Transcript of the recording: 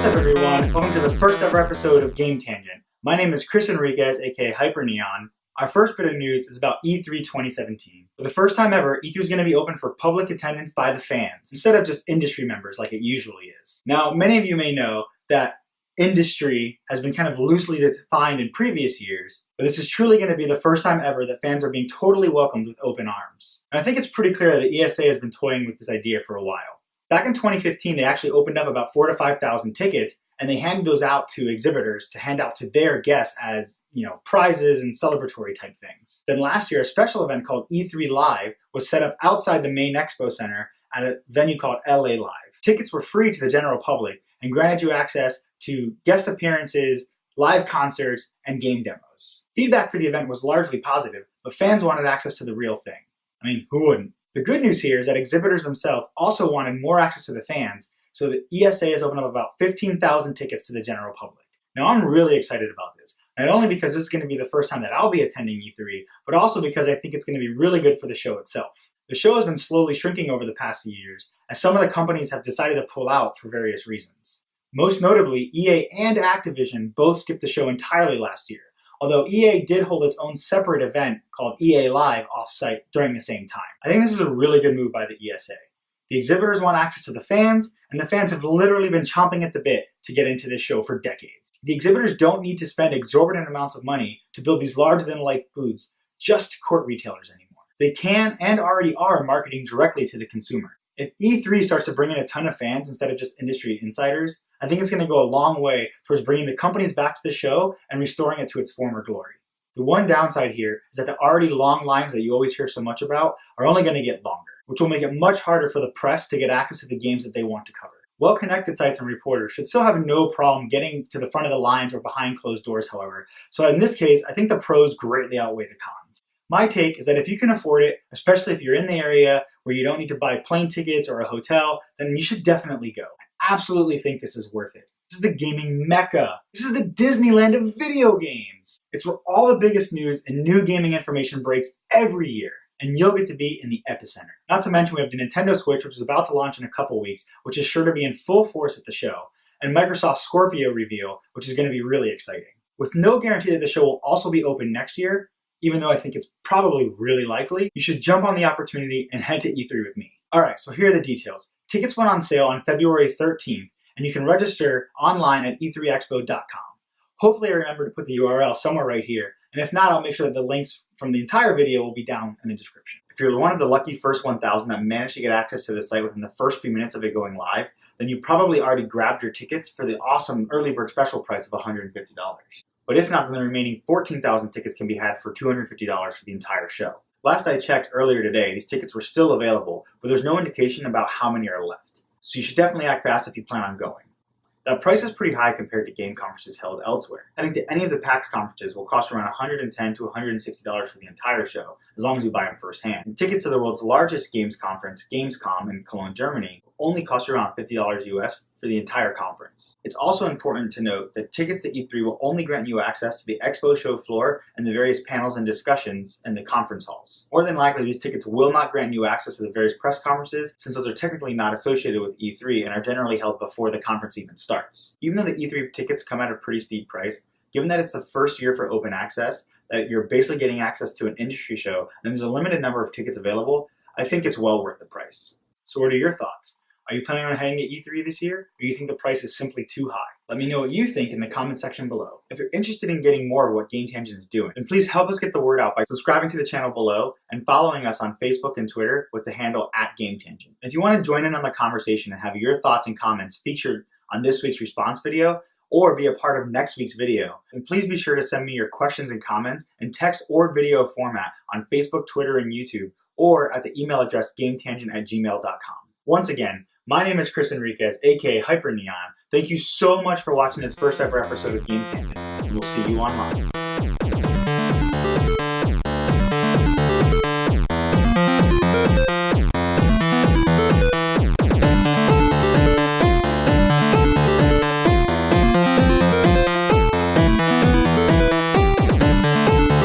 What's up everyone, welcome to the first ever episode of Game Tangent. My name is Chris Enriquez, aka Hyper Neon. Our first bit of news is about E3 2017. For the first time ever, E3 is going to be open for public attendance by the fans, instead of just industry members like it usually is. Now, many of you may know that industry has been kind of loosely defined in previous years, but this is truly going to be the first time ever that fans are being totally welcomed with open arms. And I think it's pretty clear that ESA has been toying with this idea for a while. Back in 2015, they actually opened up about 4,000 to 5,000 tickets, and they handed those out to exhibitors to hand out to their guests as, prizes and celebratory type things. Then last year, a special event called E3 Live was set up outside the main expo center at a venue called LA Live. Tickets were free to the general public and granted you access to guest appearances, live concerts, and game demos. Feedback for the event was largely positive, but fans wanted access to the real thing. I mean, who wouldn't? The good news here is that exhibitors themselves also wanted more access to the fans, so the ESA has opened up about 15,000 tickets to the general public. Now I'm really excited about this, not only because this is going to be the first time that I'll be attending E3, but also because I think it's going to be really good for the show itself. The show has been slowly shrinking over the past few years, as some of the companies have decided to pull out for various reasons. Most notably, EA and Activision both skipped the show entirely last year, although EA did hold its own separate event called EA Live off-site during the same time. I think this is a really good move by the ESA. The exhibitors want access to the fans, and the fans have literally been chomping at the bit to get into this show for decades. The exhibitors don't need to spend exorbitant amounts of money to build these larger-than-life booths just to court retailers anymore. They can and already are marketing directly to the consumer. If E3 starts to bring in a ton of fans instead of just industry insiders, I think it's going to go a long way towards bringing the companies back to the show and restoring it to its former glory. The one downside here is that the already long lines that you always hear so much about are only going to get longer, which will make it much harder for the press to get access to the games that they want to cover. Well-connected sites and reporters should still have no problem getting to the front of the lines or behind closed doors, however. So in this case, I think the pros greatly outweigh the cons. My take is that if you can afford it, especially if you're in the area where you don't need to buy plane tickets or a hotel, then you should definitely go. I absolutely think this is worth it. This is the gaming mecca. This is the Disneyland of video games. It's where all the biggest news and new gaming information breaks every year, and you'll get to be in the epicenter. Not to mention we have the Nintendo Switch, which is about to launch in a couple weeks, which is sure to be in full force at the show, and Microsoft's Scorpio reveal, which is going to be really exciting. With no guarantee that the show will also be open next year, even though I think it's probably really likely, you should jump on the opportunity and head to E3 with me. Alright, so here are the details. Tickets went on sale on February 13th, and you can register online at e3expo.com. Hopefully I remember to put the URL somewhere right here, and if not, I'll make sure that the links from the entire video will be down in the description. If you're one of the lucky first 1,000 that managed to get access to the site within the first few minutes of it going live, then you probably already grabbed your tickets for the awesome early bird special price of $150. But if not, then the remaining 14,000 tickets can be had for $250 for the entire show. Last I checked earlier today, these tickets were still available, but there's no indication about how many are left. So you should definitely act fast if you plan on going. That price is pretty high compared to game conferences held elsewhere. Heading to any of the PAX conferences will cost around $110 to $160 for the entire show, as long as you buy them firsthand. And tickets to the world's largest games conference, Gamescom in Cologne, Germany, will only cost you around $50 US for the entire conference. It's also important to note that tickets to E3 will only grant you access to the expo show floor and the various panels and discussions in the conference halls. More than likely, these tickets will not grant you access to the various press conferences, since those are technically not associated with E3 and are generally held before the conference even starts. Even though the E3 tickets come at a pretty steep price, given that it's the first year for open access, that you're basically getting access to an industry show, and there's a limited number of tickets available, I think it's well worth the price. So what are your thoughts? Are you planning on heading to E3 this year, or do you think the price is simply too high? Let me know what you think in the comment section below. If you're interested in getting more of what Game Tangent is doing, then please help us get the word out by subscribing to the channel below and following us on Facebook and Twitter with the handle @GameTangent. If you want to join in on the conversation and have your thoughts and comments featured on this week's response video, or be a part of next week's video, then please be sure to send me your questions and comments in text or video format on Facebook, Twitter, and YouTube, or at the email address gametangent@gmail.com. Once again, my name is Chris Enriquez, aka Hyper Neon. Thank you so much for watching this first ever episode of Game Tangent, and we'll see you online.